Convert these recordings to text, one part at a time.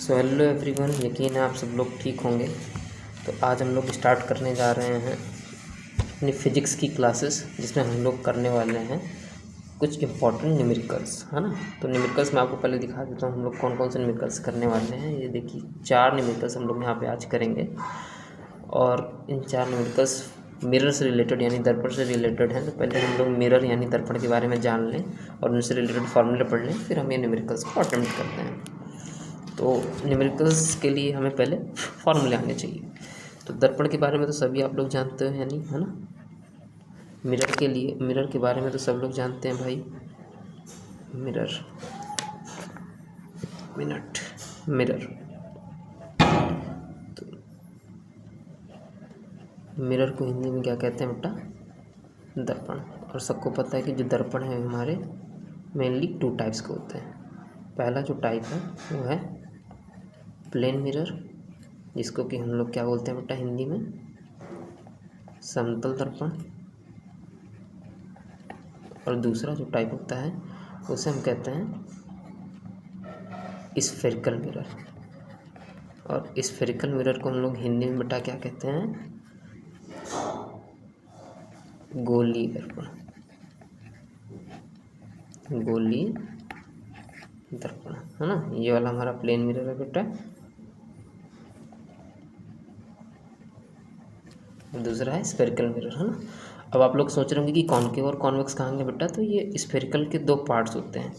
So hello everyone, यकीन है आप सब लोग ठीक होंगे। तो आज हम लोग स्टार्ट करने जा रहे हैं अपनी फ़िज़िक्स की क्लासेस, जिसमें हम लोग करने वाले हैं कुछ इम्पॉर्टेंट न्यूमेरिकल्स, है ना। तो न्यूमेरिकल्स मैं आपको पहले दिखा देता हूँ हम लोग कौन कौन से न्यूमेरिकल्स करने वाले हैं। ये देखिए 4 न्यूमेरिकल्स हम लोग यहाँ पे आज करेंगे और इन 4 न्यूमेरिकल्स मिरर से रिलेटेड यानी दर्पण से रिलेटेड हैं। तो पहले हम लोग मिरर यानी दर्पण के बारे में जान लें और उनसे रिलेटेड फार्मूले पढ़ लें, फिर हम ये न्यूमेरिकल्स को अटेम्प्ट करते हैं। तो न्यूमेरिकल्स के लिए हमें पहले फार्मूले आने चाहिए। तो दर्पण के बारे में तो सभी आप लोग जानते हो यानी, है ना। मिरर के बारे में तो सब लोग जानते हैं भाई। मिरर तो मिरर को हिंदी में क्या कहते हैं बेटा? दर्पण। और सबको पता है कि जो दर्पण है हमारे मेनली 2 टाइप्स के होते हैं। पहला जो टाइप है वो है प्लेन मिरर, जिसको कि हम लोग क्या बोलते हैं बेटा हिंदी में? समतल दर्पण। और दूसरा जो टाइप होता है उसे हम कहते हैं स्फेरिकल मिरर। और स्फेरिकल मिरर को हम लोग हिंदी में बेटा क्या कहते हैं? गोलीय दर्पण। गोलीय दर्पण, है ना। ये वाला हमारा प्लेन मिरर है बेटा, दूसरा है स्फेरिकल मिरर, है ना। अब आप लोग सोच रहे होंगे कि कॉनकेव और कॉन्वेक्स कहाँ हैं बेटा? तो ये स्फेरिकल के 2 पार्ट्स होते हैं।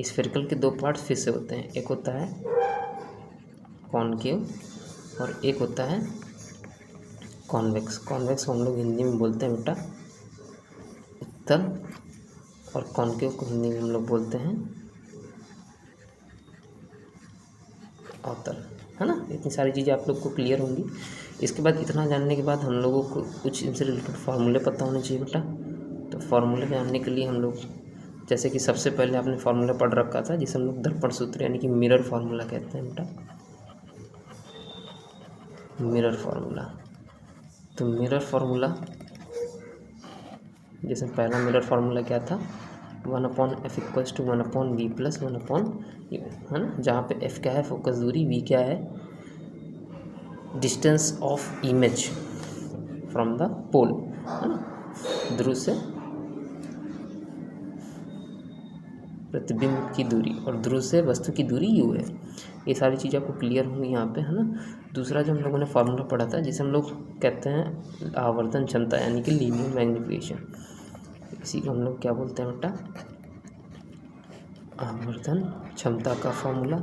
स्फेरिकल के 2 पार्ट्स फिर से होते हैं, एक होता है कॉनकेव और एक होता है कॉन्वेक्स। कॉन्वेक्स को हम लोग हिंदी में बोलते हैं बेटा उत्तल, और कॉनकेव को हिंदी में हम लोग बोलते हैं अवतल, है ना। इतनी सारी चीज़ें आप लोग को क्लियर होंगी। इसके बाद इतना जानने के बाद हम लोगों को कुछ इनसे रिलेटेड फार्मूले पता होने चाहिए बेटा। तो फार्मूले जानने के लिए हम लोग, जैसे कि सबसे पहले आपने फार्मूला पढ़ रखा था जिसे हम लोग दर्पण सूत्र यानी कि मिरर फार्मूला कहते हैं बेटा, मिरर फार्मूला। तो मिरर फार्मूला, जैसे पहला मिरर फार्मूला क्या था? 1/f = 1/v + 1/u, है ना। जहाँ पे f क्या है? फोकस दूरी, v क्या है? Distance of image from the pole, है ना। ध्रुव से प्रतिबिंब की दूरी और ध्रुव से वस्तु की दूरी u है। ये सारी चीज़ें आपको क्लियर होंगी यहाँ पे, है ना। दूसरा जो हम लोगों ने फार्मूला पढ़ा था जिसे हम लोग कहते हैं आवर्धन क्षमता यानी कि लीनियर मैग्नीफिकेशन, इसी को हम लोग क्या बोलते हैं बेटा? आवर्धन क्षमता का फार्मूला,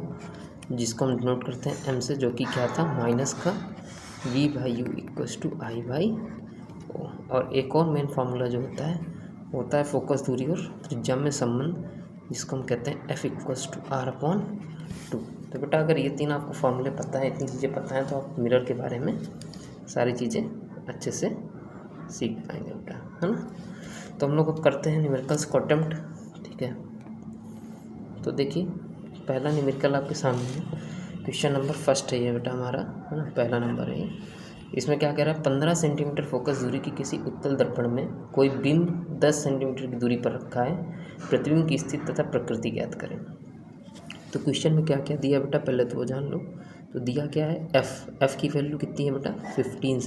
जिसको हम डिनोट करते हैं m से, जो कि क्या था? माइनस का v/u = I/o। और एक और मेन फार्मूला जो होता है फोकस दूरी और त्रिज्या में संबंध, जिसको हम कहते हैं f = r/2। तो बेटा अगर ये 3 आपको फार्मूले पता है, इतनी चीज़ें पता हैं, तो आप मिरर के बारे में सारी चीज़ें अच्छे से सीख पाएंगे बेटा, है ना। तो हम लोग अब करते हैं न्यूमेरिकल्स को अटेम्प्ट, ठीक है। तो देखिए पहला न्यूमेरिकल आपके सामने है, क्वेश्चन नंबर 1 है ये बेटा हमारा, है ना। पहला नंबर है ये। इसमें क्या कह रहा है? 15 सेंटीमीटर फोकस दूरी की किसी उत्तल दर्पण में कोई बिंब 10 सेंटीमीटर की दूरी पर रखा है, प्रतिबिंब की स्थिति तथा प्रकृति ज्ञात करें। तो क्वेश्चन में क्या क्या दिया बेटा पहले तो वो जान लो। तो दिया क्या है? एफ़ की वैल्यू कितनी है बेटा? 15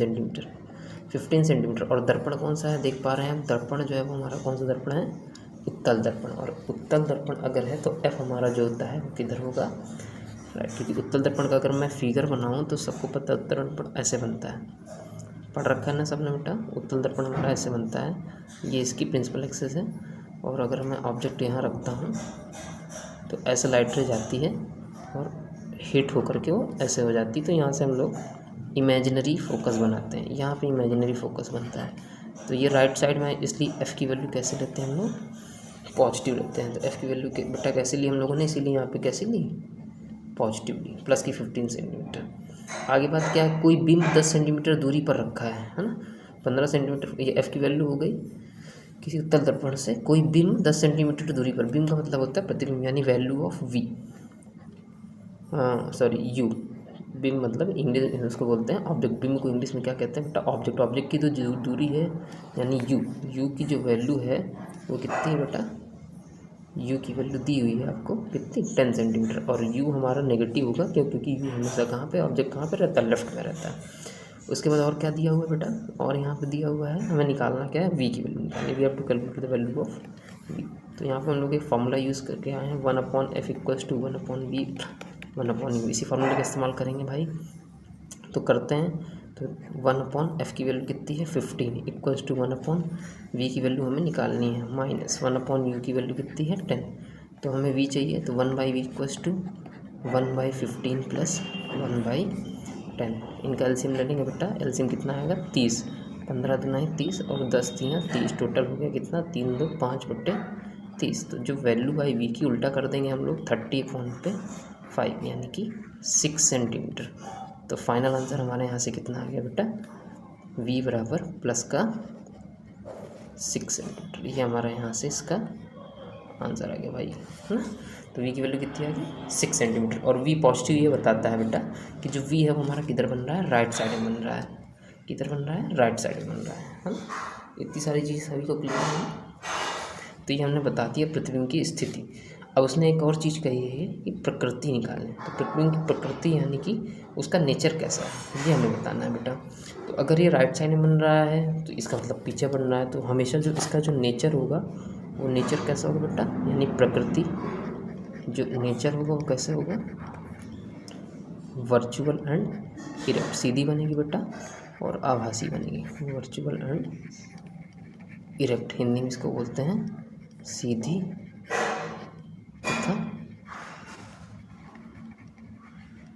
सेंटीमीटर। और दर्पण कौन सा है? देख पा रहे हैं हम, दर्पण जो है वो हमारा कौन सा दर्पण है? उत्तल दर्पण। और उत्तल दर्पण अगर है तो एफ हमारा जो होता है वो किधर होगा? राइट, क्योंकि उत्तल दर्पण का अगर मैं फिगर बनाऊँ तो सबको पता है उत्तल दर्पण ऐसे बनता है, पढ़ रखा है ना सबने बेटा। उत्तल दर्पण हमारा ऐसे बनता है, ये इसकी प्रिंसिपल एक्सिस है। और अगर मैं ऑब्जेक्ट यहाँ रखता हूँ तो ऐसे लाइट रे जाती है और हिट होकर के वो ऐसे हो जाती है। तो यहाँ से हम लोग इमेजिनरी फोकस बनाते हैं, यहाँ पे इमेजिनरी फोकस बनता है। तो ये राइट साइड में, इसलिए एफ़ की वैल्यू कैसे लेते हैं हम लोग? पॉजिटिव लेते हैं। तो एफ़ की वैल्यू बेटा कैसे ली हम लोगों ने? इसीलिए यहाँ पे कैसे ली? पॉजिटिव ली, प्लस की 15 सेंटीमीटर। आगे बात क्या है? कोई बिंब 10 सेंटीमीटर दूरी पर रखा है ना। 15 सेंटीमीटर ये एफ़ की वैल्यू हो गई किसी उत्तल दर्पण से। कोई बिंब 10 सेंटीमीटर दूरी पर, बिंब का मतलब होता है प्रतिबिंब यानी वैल्यू ऑफ v, u। बिंब मतलब इंग्लिश उसको बोलते हैं ऑब्जेक्ट। बिंब को इंग्लिश में क्या कहते हैं बेटा? ऑब्जेक्ट। ऑब्जेक्ट की जो दूरी है यानी u की जो वैल्यू है वो कितनी है बेटा? यू की वैल्यू दी हुई है आपको कितनी 10 सेंटीमीटर, और यू हमारा नेगेटिव होगा क्यों, क्योंकि यू हमेशा कहाँ पे ऑब्जेक्ट कहाँ पे रहता है, लेफ्ट में रहता है। उसके बाद और क्या दिया हुआ है बेटा, और यहाँ पे दिया हुआ है हमें निकालना क्या है, वी की वैल्यू निकालनी। We have to calculate the value of V. तो यहाँ पे हम लोग एक फार्मूला यूज़ करके आए हैं 1/f equals to 1/v 1/u। इसी फार्मूले का इस्तेमाल करेंगे भाई, तो करते हैं। तो 1/f की वैल्यू कितनी है 15 इक्वल्स टू 1/v की वैल्यू हमें निकालनी है माइनस 1/u की वैल्यू कितनी है 10। तो हमें v चाहिए, तो 1/v इक्वल्स टू 1/15 प्लस 1/10। इनका एलसीएम ले लेंगे बेटा, एलसीएम कितना आएगा 30, 15 दूना है 30 और 10 तीन 30, टोटल हो गया कितना 3 2 5/30। तो जो वैल्यू बाई वी की उल्टा कर देंगे हम लोग 30/5 यानी कि 6 सेंटीमीटर। तो फाइनल आंसर हमारे यहाँ से कितना आ गया बेटा, v बराबर प्लस का 6 सेंटीमीटर। ये हमारा यहाँ से इसका आंसर आ गया भाई, है ना। तो v की वैल्यू कितनी आ गई 6 सेंटीमीटर, और v पॉजिटिव ये बताता है बेटा कि जो v है वो हमारा किधर बन रहा है, राइट साइड में बन रहा है। किधर बन रहा है, राइट साइड में बन रहा है ना। इतनी सारी चीज़ सभी को क्लियर है। तो ये हमने बता दिया प्रतिबिंब की स्थिति। अब उसने एक और चीज़ कही है कि प्रकृति निकालें। तो प्रतिबिंब की प्रकृति यानी कि उसका नेचर कैसा है, ये हमें बताना है बेटा। तो अगर ये राइट साइड में बन रहा है तो इसका मतलब पीछे बन रहा है, तो हमेशा जो इसका जो नेचर होगा वो नेचर कैसा होगा बेटा, यानी प्रकृति जो नेचर होगा वो कैसे होगा, वर्चुअल एंड इरेक्ट। सीधी बनेगी बेटा और आभासी बनेगी, वर्चुअल एंड इरेक्ट। हिंदी में इसको बोलते हैं सीधी तथा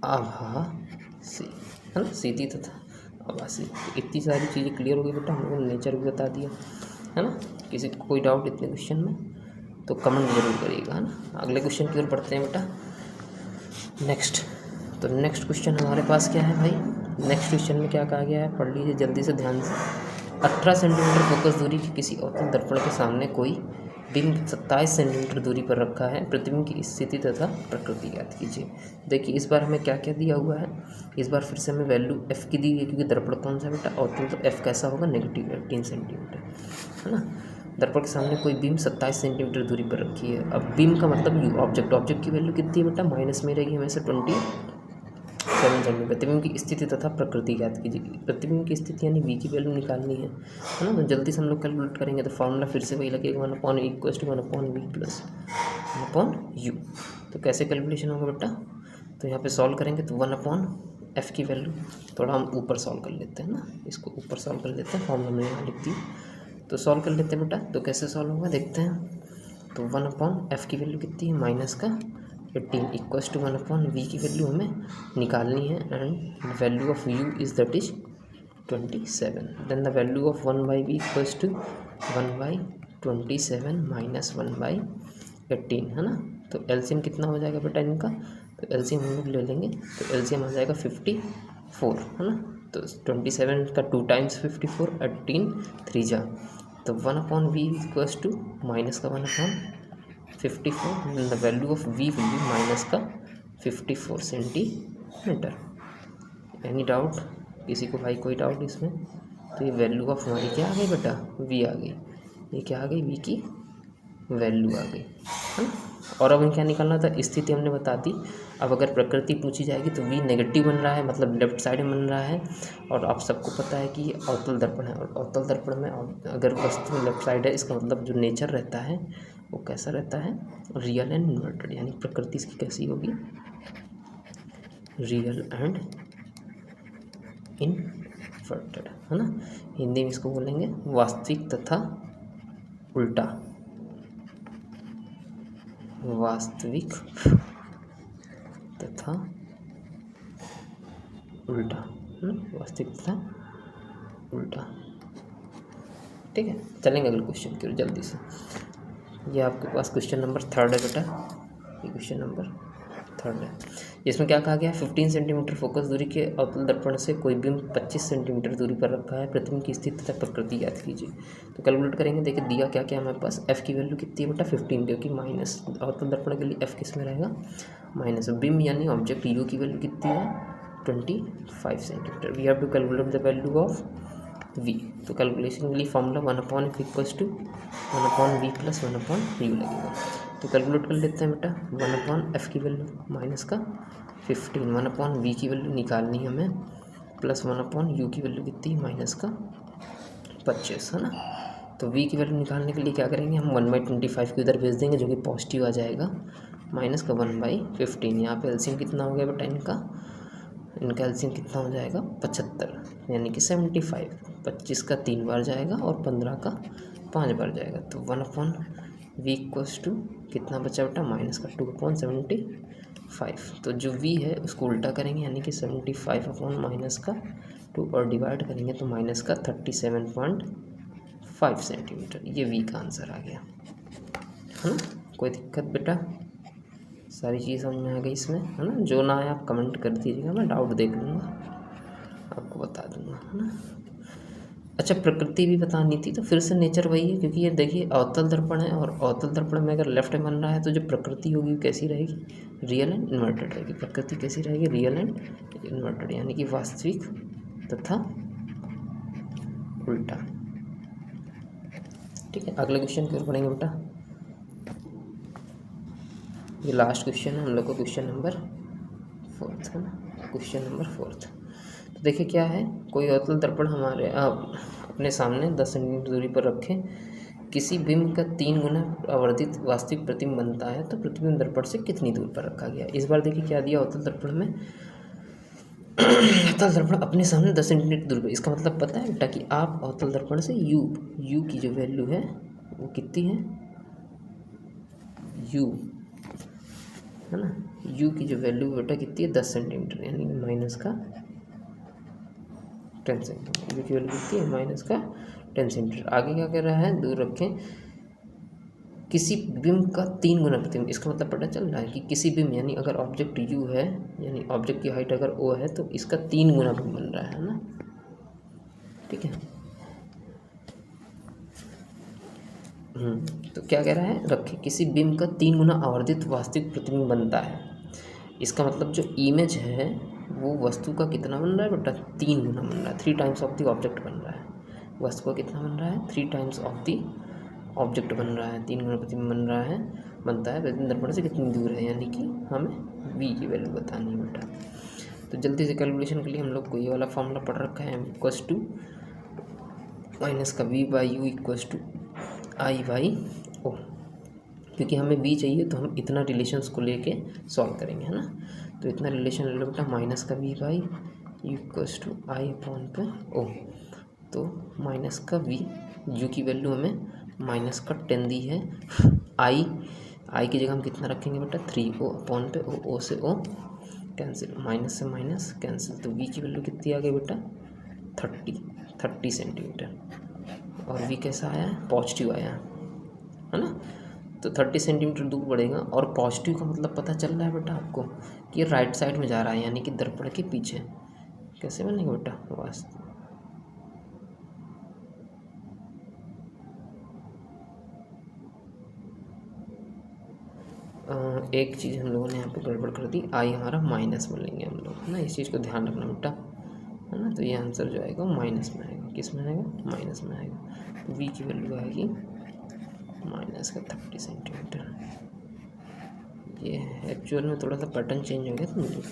आभासी, है ना, सीधी तथा आभासी। इतनी सारी चीज़ें क्लियर हो गई बेटा, हम लोगों ने नेचर भी बता दिया, है ना। किसी को कोई डाउट इतने क्वेश्चन में तो कमेंट जरूर करिएगा, है ना। अगले क्वेश्चन की ओर बढ़ते हैं बेटा, नेक्स्ट। तो नेक्स्ट क्वेश्चन हमारे पास क्या है भाई, नेक्स्ट क्वेश्चन में क्या कहा गया है, पढ़ लीजिए जल्दी से ध्यान से। 18 सेंटीमीटर फोकस दूरी की किसी अवतल दर्पण के सामने कोई बिंब 27 सेंटीमीटर दूरी पर रखा है। प्रतिबिंब की स्थिति तथा प्रकृति ज्ञात कीजिए। देखिए इस बार हमें क्या क्या दिया हुआ है, इस बार फिर से हमें वैल्यू f की दी है, क्योंकि दर्पण कौन सा बेटा, अवतल, तो f कैसा होगा, नेगेटिव 18 सेंटीमीटर, है ना। दर्पण के सामने कोई बीम 27 सेंटीमीटर दूरी पर रखी है। अब बीम का मतलब यू, ऑब्जेक्ट की वैल्यू कितनी है बेटा, माइनस में रहेगी हमेशा 27 सेंटीमीटर। प्रतिबिंब की स्थिति तथा प्रकृति ज्ञात कीजिए। प्रतिबिंब की स्थिति यानी v की वैल्यू निकालनी है ना। तो जल्दी से हम लोग कैलकुलेट करेंगे, तो फॉर्मूला फिर से वही लगेगा 1/e equals to 1/v plus 1/u। तो कैसे कैलकुलेशन होगा बेटा, तो यहाँ पे सॉल्व करेंगे तो 1/f की वैल्यू, थोड़ा हम ऊपर सॉल्व कर लेते हैं ना, इसको ऊपर सॉल्व कर लेते हैं, फॉर्मूला में यहाँ लिख दी। तो सॉल्व कर लेते हैं बेटा, तो कैसे सॉल्व होगा देखते हैं। तो 1/f की वैल्यू कितनी है, माइनस का 18 इक्वल्स टू 1/v की वैल्यू हमें निकालनी है, and value of u is that is 27। Then the value of 1/v equals to 1/27 minus 1/18, है ना। तो एलसीएम कितना हो जाएगा बेटा इनका, तो एलसीएम हम लोग ले लेंगे, तो एलसीएम आ जाएगा 54, है ना। तो 27 का 2 टाइम्स 54, 18 3 जा, तो 1/v इक्वल्स टू माइनस का 1/54, the value of v will be minus का 54 सेंटीमीटर। एनी डाउट किसी को भाई, कोई डाउट इसमें, तो ये वैल्यू ऑफ हमारी क्या आ गई बेटा, v आ गई, ये क्या आ गई, v की वैल्यू आ गई, है ना। और अब हम क्या निकालना था, स्थिति हमने बता दी। अब अगर प्रकृति पूछी जाएगी तो v नेगेटिव बन रहा है, मतलब लेफ्ट साइड में बन रहा है, और आप सबको पता है कि ये अवतल दर्पण है, और अवतल दर्पण में अगर वस्तु में लेफ्ट साइड है, इसका मतलब जो नेचर रहता है वो कैसा रहता है, रियल एंड इन्वर्टेड, यानी प्रकृति इसकी कैसी होगी, रियल एंड इन्वर्टेड, है ना। हिंदी में इसको बोलेंगे वास्तविक तथा उल्टा, वास्तविक तथा उल्टा, वास्तविक तथा उल्टा। ठीक है, चलेंगे अगले क्वेश्चन की ओर जल्दी से। ये आपके पास क्वेश्चन नंबर 3 है बेटा, ये क्वेश्चन नंबर 3 है। इसमें क्या कहा गया है, 15 सेंटीमीटर फोकस दूरी के अवतल दर्पण से कोई बिंब 25 सेंटीमीटर दूरी पर रखा है। प्रतिबिंब की स्थिति तथा प्रकृति ज्ञात कीजिए। तो कैलकुलेट करेंगे, देखिए दिया क्या क्या हमारे पास, f की वैल्यू कितनी है बेटा 15, क्योंकि माइनस अवतल दर्पण के लिए f किस में रहेगा, माइनस। बिंब यानी ऑब्जेक्ट u की वैल्यू कितनी है 25 centimetre. We have to calculate the value of v। तो कैलकुलेशन के लिए formula 1/f equals to 1/v plus 1/u लगेगा। तो कैलकुलेट कर लेते हैं बेटा। 1/f की वैल्यू माइनस का 15, 1/v की वैल्यू निकालनी है हमें, प्लस 1/u की वैल्यू कितनी माइनस का 25 है ना। तो v की वैल्यू निकालने के लिए क्या करेंगे हम 1/25 की उधर भेज देंगे जो कि पॉजिटिव आ जाएगा, माइनस का 1/15। यहाँ पे एलसीएम कितना हो गया बेटा इनका एलसीएम कितना हो जाएगा 75 यानी कि 75। 25 का 3 बार जाएगा और 15 का 5 बार जाएगा। तो 1/v = कितना बचा बेटा माइनस का 2/75। तो जो v है उसको उल्टा करेंगे यानी कि 75 माइनस का 2 और डिवाइड करेंगे तो माइनस का 37.5 सेंटीमीटर। ये v का आंसर आ गया है ना। कोई दिक्कत बेटा? सारी चीज़ समझ में आ गई इसमें है ना। जो ना आए आप कमेंट कर दीजिएगा, मैं डाउट देख लूँगा, आपको बता दूँगा है ना। अच्छा, प्रकृति भी बतानी थी तो फिर से नेचर वही है, क्योंकि ये देखिए अवतल दर्पण है और अवतल दर्पण में अगर लेफ्ट में बन रहा है तो जो प्रकृति होगी वो कैसी रहेगी, रियल एंड इन्वर्टेड रहेगी। प्रकृति कैसी रहेगी, रियल एंड इन्वर्टेड, यानी कि वास्तविक तथा उल्टा। ठीक है, अगले क्वेश्चन की ओर पढ़ेंगे बेटा। ये लास्ट क्वेश्चन है हम लोग का, क्वेश्चन नंबर 4 है ना। क्वेश्चन नंबर 4 तो देखिए क्या है, कोई अवतल दर्पण हमारे अपने सामने 10 सेंटीमीटर दूरी पर रखें, किसी बिंब का 3 गुना आवर्धित वास्तविक प्रतिबिंब बनता है तो प्रतिबिंब दर्पण से कितनी दूर पर रखा गया। इस बार देखिए क्या दिया अवतल दर्पण में, अवतल दर्पण अपने सामने 10 सेंटीमीटर दूर पर। इसका मतलब पता है बेटा कि आप अवतल दर्पण से u की जो वैल्यू है वो कितनी है, u है ना, u की जो वैल्यू बेटा कितनी है 10 सेंटीमीटर, यानी कि माइनस का 10 सेंटीमीटर। u की वैल्यू कितनी है माइनस का 10 सेंटीमीटर। आगे क्या कर रहा है, दूर रखें किसी बिंब का 3 गुना प्रतिबिंब। इसका मतलब पता चल रहा है कि किसी बिंब, यानी अगर ऑब्जेक्ट u है, यानी ऑब्जेक्ट की हाइट अगर o है तो इसका 3 गुना बिंब बन रहा है ना। ठीक है, तो क्या कह रहा है, रखें किसी बिंब का 3 गुना आवर्धित वास्तविक प्रतिबिंब बनता है। इसका मतलब जो इमेज है वो वस्तु का कितना बन रहा है बेटा, 3 गुना बन रहा है, 3 टाइम्स ऑफ द ऑब्जेक्ट बन रहा है। वस्तु का कितना बन रहा है, 3 टाइम्स ऑफ द ऑब्जेक्ट बन रहा है, 3 गुना प्रतिबिंब बनता है प्रतिबिंब दर्पण से कितनी दूर है, यानी कि हमें v की वैल्यू बतानी है बेटा। तो जल्दी से कैलकुलेशन के लिए हम लोग को ये वाला फॉर्मूला पढ़ रखा है, m = माइनस का v/u = I/o। क्योंकि हमें v चाहिए तो हम इतना रिलेशंस को लेके सॉल्व करेंगे है ना। तो इतना रिलेशन ले लो बेटा, माइनस का v/u = I/o। तो माइनस का v, u की वैल्यू हमें माइनस का 10 दी है, i की जगह हम कितना रखेंगे बेटा 3o/o, o से o कैंसिल, माइनस से माइनस कैंसिल। तो v की वैल्यू कितनी आ गई बेटा 30 सेंटीमीटर। और v कैसा आया है, पॉजिटिव आया है ना। तो 30 सेंटीमीटर दूर बढ़ेगा, और पॉजिटिव का मतलब पता चल रहा है बेटा आपको कि राइट साइड में जा रहा है, यानी कि दर्पण के पीछे। कैसे बनेगा बेटा, वास्तव एक चीज़ हम लोगों ने यहाँ पे गड़बड़ कर दी, आई हमारा माइनस में लेंगे हम लोग है ना, इस चीज़ को ध्यान रखना बेटा है ना। तो ये आंसर जो आएगा माइनस में आएगा, किस में आएगा, माइनस में आएगा। तो वी की वैल्यू आएगी माइनस का 30 सेंटीमीटर। ये एक्चुअल में थोड़ा सा पैटर्न चेंज हो गया तो मुझे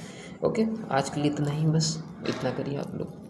ओके। आज के लिए इतना ही, बस इतना करिए आप लोग।